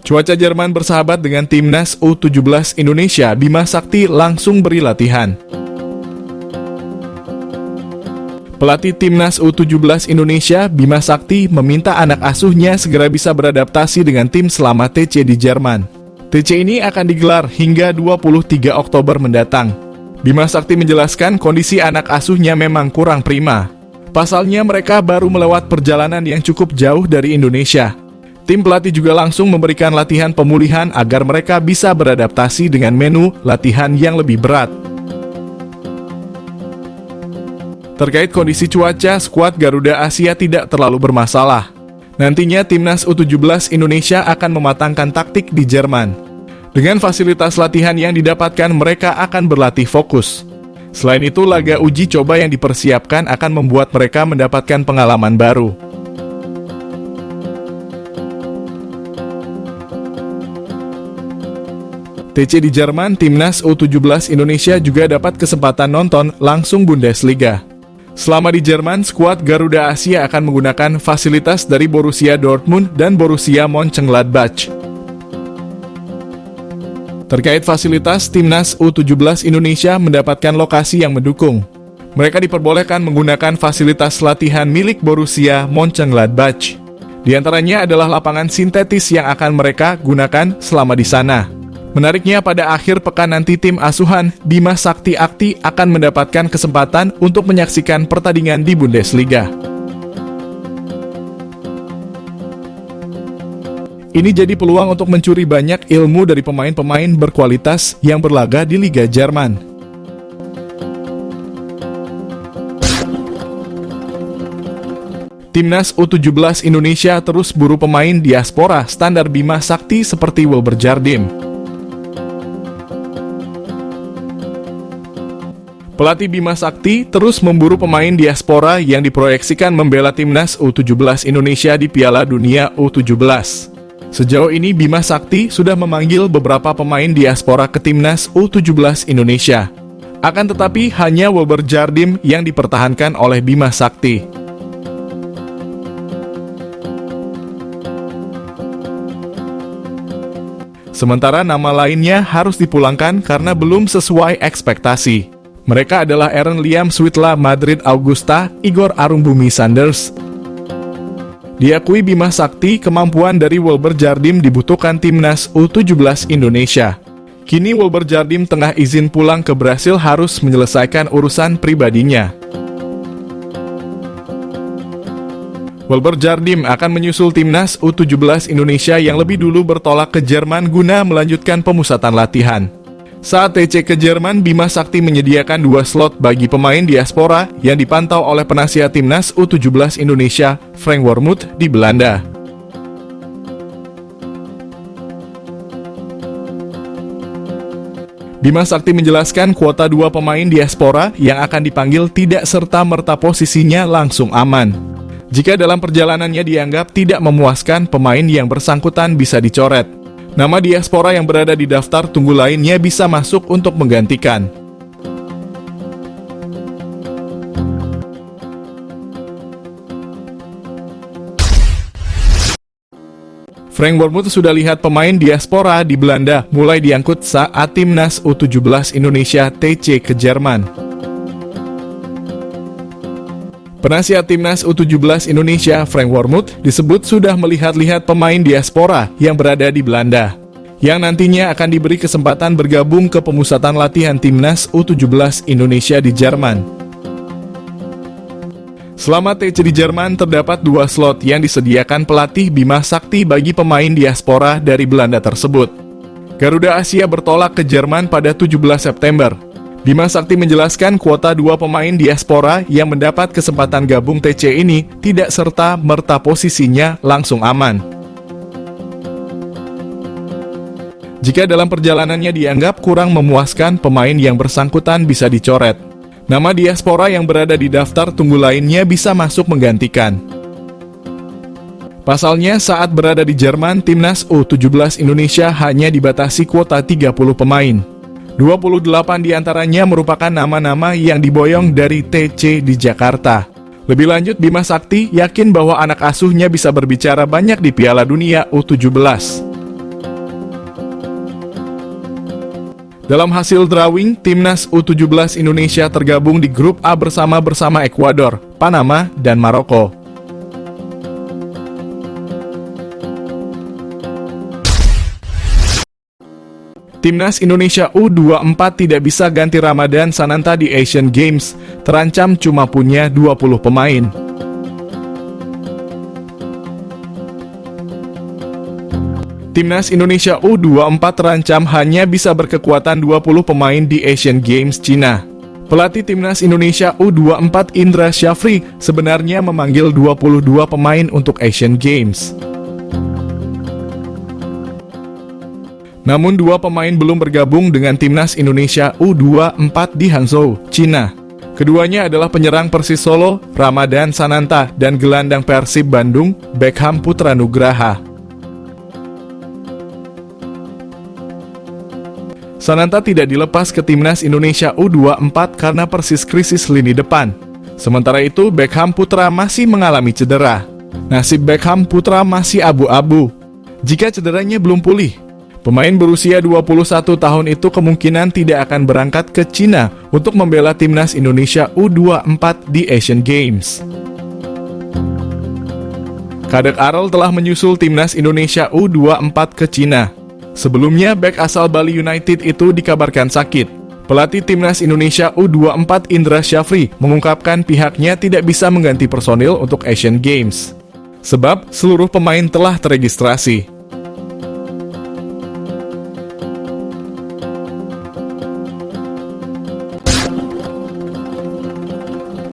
Cuaca Jerman bersahabat dengan timnas U17 Indonesia. Bima Sakti langsung beri latihan. Pelatih timnas U17 Indonesia, Bima Sakti, meminta anak asuhnya segera bisa beradaptasi dengan tim selama TC di Jerman. TC ini akan digelar hingga 23 Oktober mendatang. Bima Sakti menjelaskan kondisi anak asuhnya memang kurang prima. Pasalnya mereka baru melewat perjalanan yang cukup jauh dari Indonesia. Tim pelatih juga langsung memberikan latihan pemulihan agar mereka bisa beradaptasi dengan menu latihan yang lebih berat. Terkait kondisi cuaca, skuad Garuda Asia tidak terlalu bermasalah. Nantinya timnas U17 Indonesia akan mematangkan taktik di Jerman. Dengan fasilitas latihan yang didapatkan, mereka akan berlatih fokus. Selain itu, laga uji coba yang dipersiapkan akan membuat mereka mendapatkan pengalaman baru. TC di Jerman, timnas U17 Indonesia juga dapat kesempatan nonton langsung Bundesliga. Selama di Jerman, skuad Garuda Asia akan menggunakan fasilitas dari Borussia Dortmund dan Borussia Mönchengladbach. Terkait fasilitas, timnas U17 Indonesia mendapatkan lokasi yang mendukung. Mereka diperbolehkan menggunakan fasilitas latihan milik Borussia Mönchengladbach. Di antaranya adalah lapangan sintetis yang akan mereka gunakan selama di sana. Menariknya, pada akhir pekan nanti tim asuhan Bima Sakti Akti akan mendapatkan kesempatan untuk menyaksikan pertandingan di Bundesliga. Ini jadi peluang untuk mencuri banyak ilmu dari pemain-pemain berkualitas yang berlaga di Liga Jerman. Timnas U17 Indonesia terus buru pemain diaspora standar Bima Sakti seperti Wilber Jardim. Pelatih Bima Sakti terus memburu pemain diaspora yang diproyeksikan membela timnas U17 Indonesia di Piala Dunia U17. Sejauh ini Bima Sakti sudah memanggil beberapa pemain diaspora ke timnas U17 Indonesia. Akan tetapi hanya Wilber Jardim yang dipertahankan oleh Bima Sakti. Sementara nama lainnya harus dipulangkan karena belum sesuai ekspektasi. Mereka adalah Aaron Liam Switla Madrid Augusta, Igor Arumbumi Sanders. Diakui Bima Sakti, kemampuan dari Wilber Jardim dibutuhkan timnas U17 Indonesia. Kini Wilber Jardim tengah izin pulang ke Brasil harus menyelesaikan urusan pribadinya. Wilber Jardim akan menyusul timnas U17 Indonesia yang lebih dulu bertolak ke Jerman guna melanjutkan pemusatan latihan. Saat TC ke Jerman, Bima Sakti menyediakan 2 slot bagi pemain diaspora yang dipantau oleh penasihat timnas U17 Indonesia, Frank Wormoed, di Belanda. Bima Sakti menjelaskan kuota 2 pemain diaspora yang akan dipanggil tidak serta-merta posisinya langsung aman. Jika dalam perjalanannya dianggap tidak memuaskan, pemain yang bersangkutan bisa dicoret. Nama diaspora yang berada di daftar tunggu lainnya bisa masuk untuk menggantikan. Frank Wormoed sudah lihat pemain diaspora di Belanda mulai diangkut saat timnas U17 Indonesia TC ke Jerman. Penasihat timnas U17 Indonesia, Frank Wormoed, disebut sudah melihat-lihat pemain diaspora yang berada di Belanda, yang nantinya akan diberi kesempatan bergabung ke pemusatan latihan timnas U17 Indonesia di Jerman. Selama TC di Jerman, terdapat 2 slot yang disediakan pelatih Bima Sakti bagi pemain diaspora dari Belanda tersebut. Garuda Asia bertolak ke Jerman pada 17 September. Bima Sakti menjelaskan kuota 2 pemain diaspora yang mendapat kesempatan gabung TC ini tidak serta-merta posisinya langsung aman. Jika dalam perjalanannya dianggap kurang memuaskan, pemain yang bersangkutan bisa dicoret. Nama diaspora yang berada di daftar tunggu lainnya bisa masuk menggantikan. Pasalnya, saat berada di Jerman, timnas U17 Indonesia hanya dibatasi kuota 30 pemain. 28 diantaranya merupakan nama-nama yang diboyong dari TC di Jakarta. Lebih lanjut, Bima Sakti yakin bahwa anak asuhnya bisa berbicara banyak di Piala Dunia U17. Dalam hasil drawing, Timnas U17 Indonesia tergabung di grup A bersama Ekuador, Panama, dan Maroko. Timnas Indonesia U24 tidak bisa ganti Ramadan Sananta di Asian Games, terancam cuma punya 20 pemain. Timnas Indonesia U24 terancam hanya bisa berkekuatan 20 pemain di Asian Games Cina. Pelatih Timnas Indonesia U24 Indra Syafri sebenarnya memanggil 22 pemain untuk Asian Games. Namun 2 pemain belum bergabung dengan Timnas Indonesia U24 di Hangzhou, Cina. Keduanya adalah penyerang Persis Solo, Ramadan Sananta, dan gelandang Persib Bandung, Beckham Putra Nugraha. Sananta tidak dilepas ke Timnas Indonesia U24 karena Persis krisis lini depan. Sementara itu, Beckham Putra masih mengalami cedera. Nasib Beckham Putra masih abu-abu jika cederanya belum pulih. Pemain berusia 21 tahun itu kemungkinan tidak akan berangkat ke Cina untuk membela Timnas Indonesia U24 di Asian Games. Kadek Arel telah menyusul Timnas Indonesia U24 ke Cina. Sebelumnya, bek asal Bali United itu dikabarkan sakit. Pelatih Timnas Indonesia U24 Indra Syafri mengungkapkan pihaknya tidak bisa mengganti personil untuk Asian Games, sebab seluruh pemain telah teregistrasi.